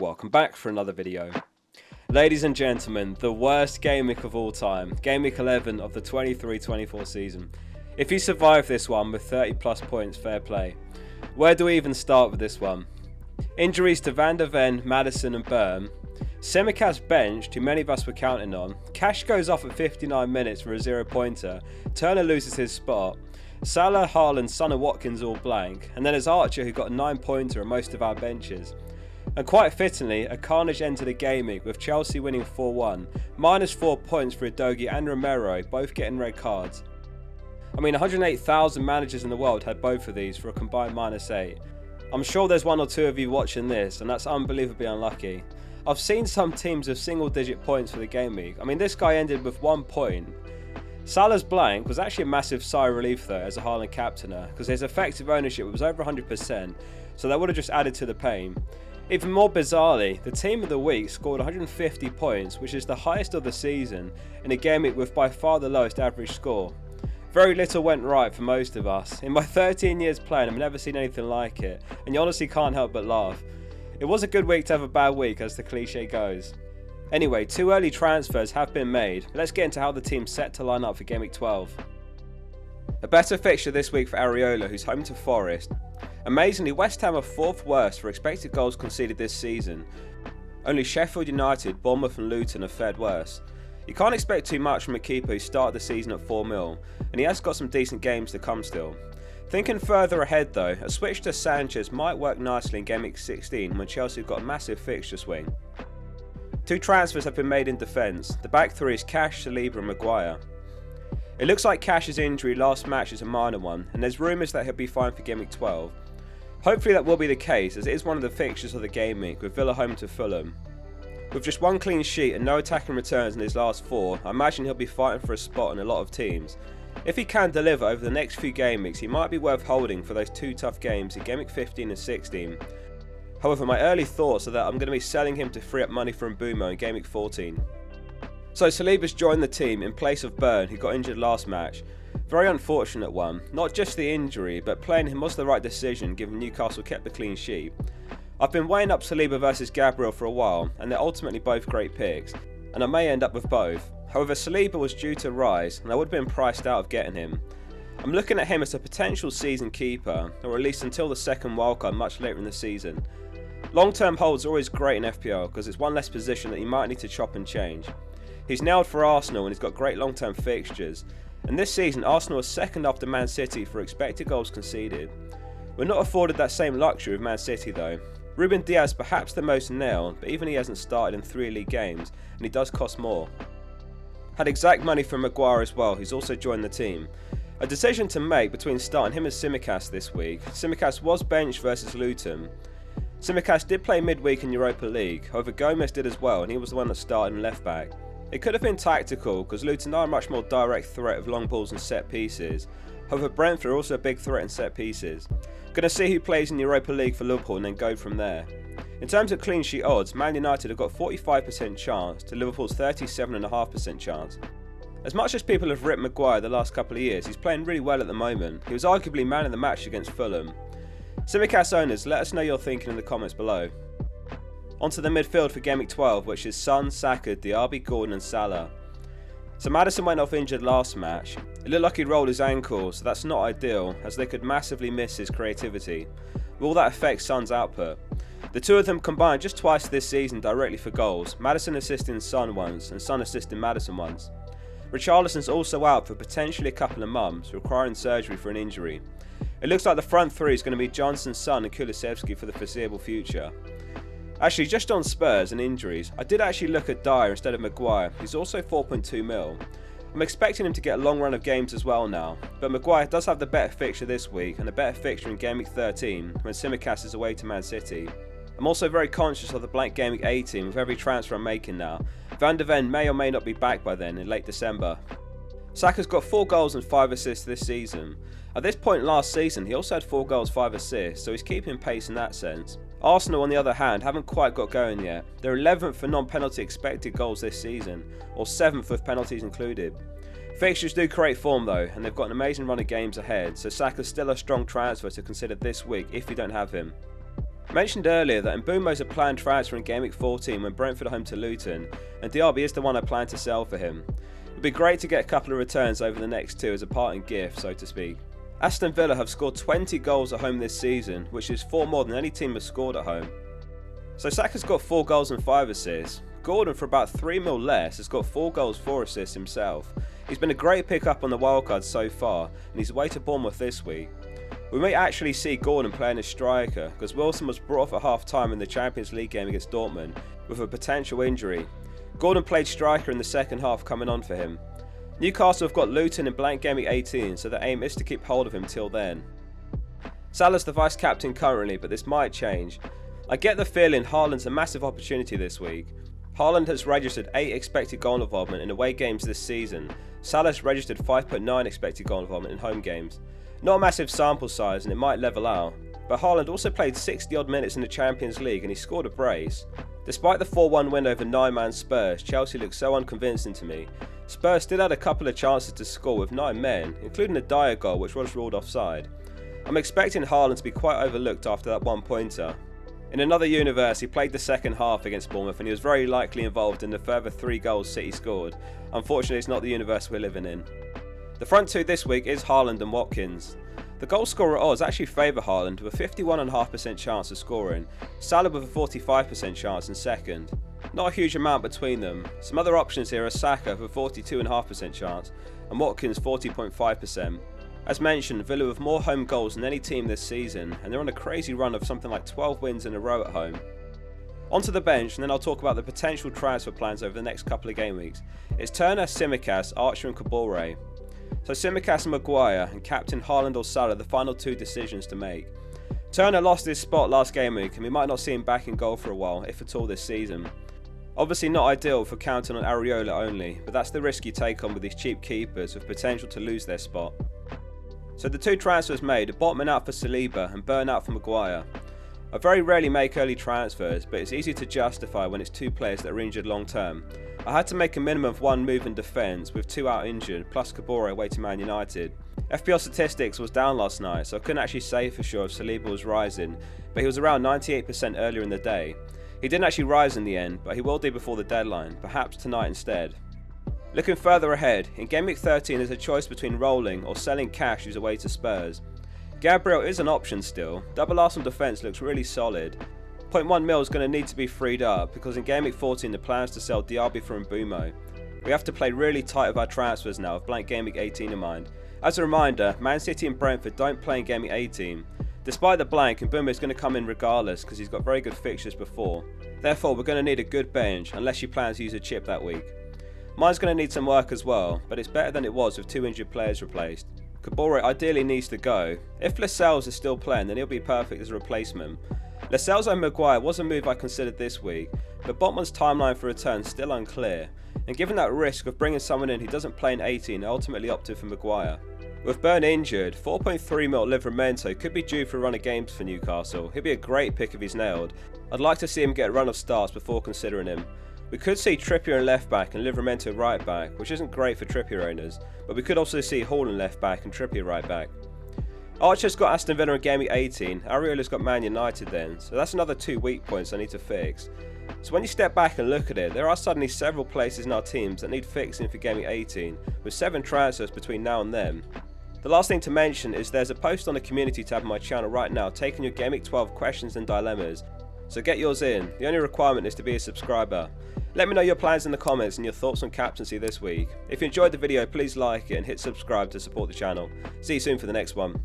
welcome back for another video. Ladies and gentlemen, the worst game week of all time, game week 11 of the 23-24 season. If you survive this one with 30 plus points, fair play. Where do we even start with this one? Injuries to Van der Ven, Maddison and Byrne. Tsimikas benched, who many of us were counting on. Cash goes off at 59 minutes for a 0-pointer. Turner loses his spot. Salah, Haaland, Son and Watkins all blank. And then there's Archer, who got a 9-pointer on most of our benches. And quite fittingly, a carnage ended the game week with Chelsea winning 4-1, minus 4 points for Udogie and Romero, both getting red cards. I mean, 108,000 managers in the world had both of these for a combined minus 8. I'm sure there's one or two of you watching this, and that's unbelievably unlucky. I've seen some teams with single-digit points for the game week. I mean, this guy ended with 1 point. Salah's blank was actually a massive sigh of relief though as a Haaland captainer, because his effective ownership was over 100%, so that would have just added to the pain. Even more bizarrely, the team of the week scored 150 points, which is the highest of the season, in a game week with by far the lowest average score. Very little went right for most of us. In my 13 years playing, I've never seen anything like it, and you honestly can't help but laugh. It was a good week to have a bad week, as the cliche goes. Anyway, 2 early transfers have been made, but let's get into how the team's set to line up for Game Week 12. A better fixture this week for Areola, who's home to Forest. Amazingly, West Ham are 4th worst for expected goals conceded this season. Only Sheffield United, Bournemouth and Luton have fared worse. You can't expect too much from a keeper who started the season at 4 mil, and he has got some decent games to come still. Thinking further ahead though, a switch to Sanchez might work nicely in Game Week 16 when Chelsea have got a massive fixture swing. 2 transfers have been made in defence. The back 3 is Cash, Saliba and Maguire. It looks like Cash's injury last match is a minor one, and there's rumours that he'll be fine for Game Week 12. Hopefully that will be the case, as it is one of the fixtures of the game week, with Villa home to Fulham. With just 1 clean sheet and no attacking returns in his last 4, I imagine he'll be fighting for a spot in a lot of teams. If he can deliver over the next few game weeks, he might be worth holding for those 2 tough games in Game Week 15 and 16. However, my early thoughts are that I'm going to be selling him to free up money from Mbumo in Game Week 14. So Saliba's joined the team in place of Byrne, who got injured last match. Very unfortunate one. Not just the injury, but playing him was the right decision given Newcastle kept the clean sheet. I've been weighing up Saliba versus Gabriel for a while, and they're ultimately both great picks, and I may end up with both. However, Saliba was due to rise, and I would have been priced out of getting him. I'm looking at him as a potential season keeper, or at least until the second wildcard much later in the season. Long-term holds are always great in FPL because it's one less position that you might need to chop and change. He's nailed for Arsenal and he's got great long-term fixtures. And this season, Arsenal are second after Man City for expected goals conceded. We're not afforded that same luxury with Man City though. Ruben Diaz perhaps the most nailed, but even he hasn't started in 3 league games, and he does cost more. Had exact money for Maguire as well, who's also joined the team. A decision to make between starting him and Tsimikas this week. Tsimikas was benched versus Luton. Tsimikas did play midweek in Europa League, however Gomez did as well, and he was the one that started in left back. It could have been tactical, because Luton are a much more direct threat of long balls and set pieces. However, Brentford are also a big threat in set pieces. Gonna see who plays in Europa League for Liverpool and then go from there. In terms of clean sheet odds, Man United have got 45% chance to Liverpool's 37.5% chance. As much as people have ripped Maguire the last couple of years, he's playing really well at the moment. He was arguably man of the match against Fulham. Tsimikas owners, let us know your thinking in the comments below. Onto the midfield for Game Week 12, which is Son, Saka, Diaby, Gordon and Salah. So Maddison went off injured last match. It looked like he rolled his ankle, so that's not ideal, as they could massively miss his creativity. Will that affect Son's output? The 2 of them combined just twice this season directly for goals, Maddison assisting Son once and Son assisting Maddison once. Richarlison's also out for potentially a couple of months, requiring surgery for an injury. It looks like the front 3 is going to be Johnson, Son and Kulusevski for the foreseeable future. Actually, just on Spurs and injuries, I did actually look at Dyer instead of Maguire, who's also 4.2 mil. I'm expecting him to get a long run of games as well now, but Maguire does have the better fixture this week and a better fixture in Game Week 13 when Tsimikas is away to Man City. I'm also very conscious of the blank Game Week 18 with every transfer I'm making now. Van der Ven may or may not be back by then in late December. Saka's got 4 goals and 5 assists this season. At this point last season, he also had 4 goals, 5 assists, so he's keeping pace in that sense. Arsenal, on the other hand, haven't quite got going yet. They're 11th for non-penalty expected goals this season, or 7th with penalties included. Fixtures do create form though, and they've got an amazing run of games ahead, so Saka's still a strong transfer to consider this week if you don't have him. I mentioned earlier that Mbeumo's a planned transfer in Gameweek 14 when Brentford are home to Luton, and Diaby is the one I plan to sell for him. It would be great to get a couple of returns over the next two as a parting gift, so to speak. Aston Villa have scored 20 goals at home this season, which is 4 more than any team has scored at home. So Saka's got 4 goals and 5 assists. Gordon, for about 3 mil less, has got 4 goals, 4 assists himself. He's been a great pick-up on the wildcard so far, and he's away to Bournemouth this week. We may actually see Gordon playing as striker, because Wilson was brought off at half-time in the Champions League game against Dortmund with a potential injury. Gordon played striker in the second half coming on for him. Newcastle have got Luton in blank Gameweek 18, so the aim is to keep hold of him till then. Salah's the vice-captain currently, but this might change. I get the feeling Haaland's a massive opportunity this week. Haaland has registered 8 expected goal involvement in away games this season. Salah's registered 5.9 expected goal involvement in home games. Not a massive sample size and it might level out, but Haaland also played 60 odd minutes in the Champions League and he scored a brace. Despite the 4-1 win over 9-man Spurs, Chelsea looked so unconvincing to me. Spurs still had a couple of chances to score with 9 men, including a Dyer goal which was ruled offside. I'm expecting Haaland to be quite overlooked after that 1-pointer. In another universe, he played the second half against Bournemouth and he was very likely involved in the further 3 goals City scored. Unfortunately, it's not the universe we're living in. The front two this week is Haaland and Watkins. The goal scorer odds actually favour Haaland with a 51.5% chance of scoring, Salah with a 45% chance in second. Not a huge amount between them. Some other options here are Saka with a 42.5% chance and Watkins 40.5%. As mentioned, Villa with more home goals than any team this season, and they're on a crazy run of something like 12 wins in a row at home. Onto the bench, and then I'll talk about the potential transfer plans over the next couple of game weeks. It's Turner, Tsimikas, Archer and Kabore. So Tsimikas and Maguire, and captain Haaland or Salah, the final 2 decisions to make. Turner lost his spot last game week, and we might not see him back in goal for a while, if at all this season. Obviously not ideal for counting on Areola only, but that's the risk you take on with these cheap keepers with potential to lose their spot. So the 2 transfers made are Botman out for Saliba and Burn out for Maguire. I very rarely make early transfers, but it's easy to justify when it's 2 players that are injured long term. I had to make a minimum of 1 move in defence with 2 out injured, plus Kabore away to Man United. FPL statistics was down last night, so I couldn't actually say for sure if Saliba was rising, but he was around 98% earlier in the day. He didn't actually rise in the end, but he will do before the deadline, perhaps tonight instead. Looking further ahead, in Gameweek 13 there's a choice between rolling or selling cash who's away to Spurs. Gabriel is an option still. Double Arsenal defence looks really solid. 0.1 mil is going to need to be freed up because in Gameweek 14 the plan is to sell Diaby for Mbeumo. We have to play really tight with our transfers now with blank Gameweek 18 in mind. As a reminder, Man City and Brentford don't play in Gameweek 18. Despite the blank, Mbeumo is going to come in regardless because he's got very good fixtures before. Therefore we're going to need a good bench unless you plan to use a chip that week. Mine's going to need some work as well, but it's better than it was with 2 injured players replaced. Kabore ideally needs to go. If Lascelles is still playing, then he'll be perfect as a replacement. Lascelles and Maguire was a move I considered this week, but Botman's timeline for return is still unclear, and given that risk of bringing someone in who doesn't play in 18, I ultimately opted for Maguire. With Burn injured, 4.3 mil Livramento could be due for a run of games for Newcastle. He'll be a great pick if he's nailed. I'd like to see him get a run of starts before considering him. We could see Trippier in left back and Livramento right back, which isn't great for Trippier owners, but we could also see Hall in left back and Trippier right back. Archer's got Aston Villa in Gameweek 18, Areola's got Man United then, so that's another 2 weak points I need to fix. So when you step back and look at it, there are suddenly several places in our teams that need fixing for Gameweek 18, with 7 transfers between now and then. The last thing to mention is there's a post on the community tab on my channel right now taking your Gameweek 12 questions and dilemmas, so get yours in. The only requirement is to be a subscriber. Let me know your plans in the comments and your thoughts on captaincy this week. If you enjoyed the video, please like it and hit subscribe to support the channel. See you soon for the next one.